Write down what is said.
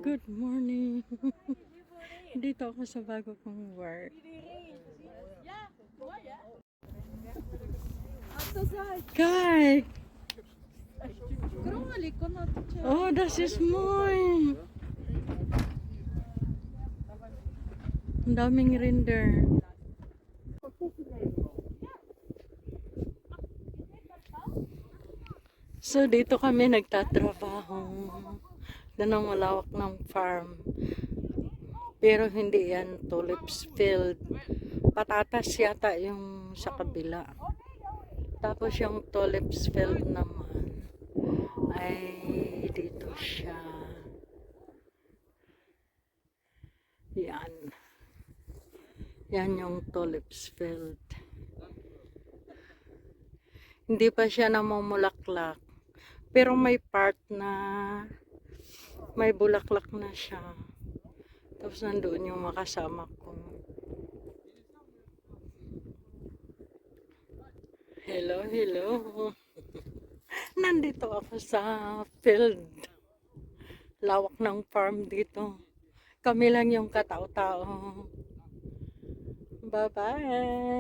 Good morning. Dito ako sa bago kong work. Kijk! Oh, dat is mooi. Ang daming render. So, dito kami nagtatrabaho. Doon ang malawak ng farm. Pero hindi yan tulips field. Patatas yata yung sa kabila. Tapos yung tulips field naman ay dito siya. Yan. Yan yung tulips field. Hindi pa siya namumulaklak. Pero may part na may bulaklak na siya. Tapos nandoon yung makasama ko. Hello, hello. Nandito ako sa field. Lawak ng farm dito. Kami lang yung katao-tao. Bye-bye.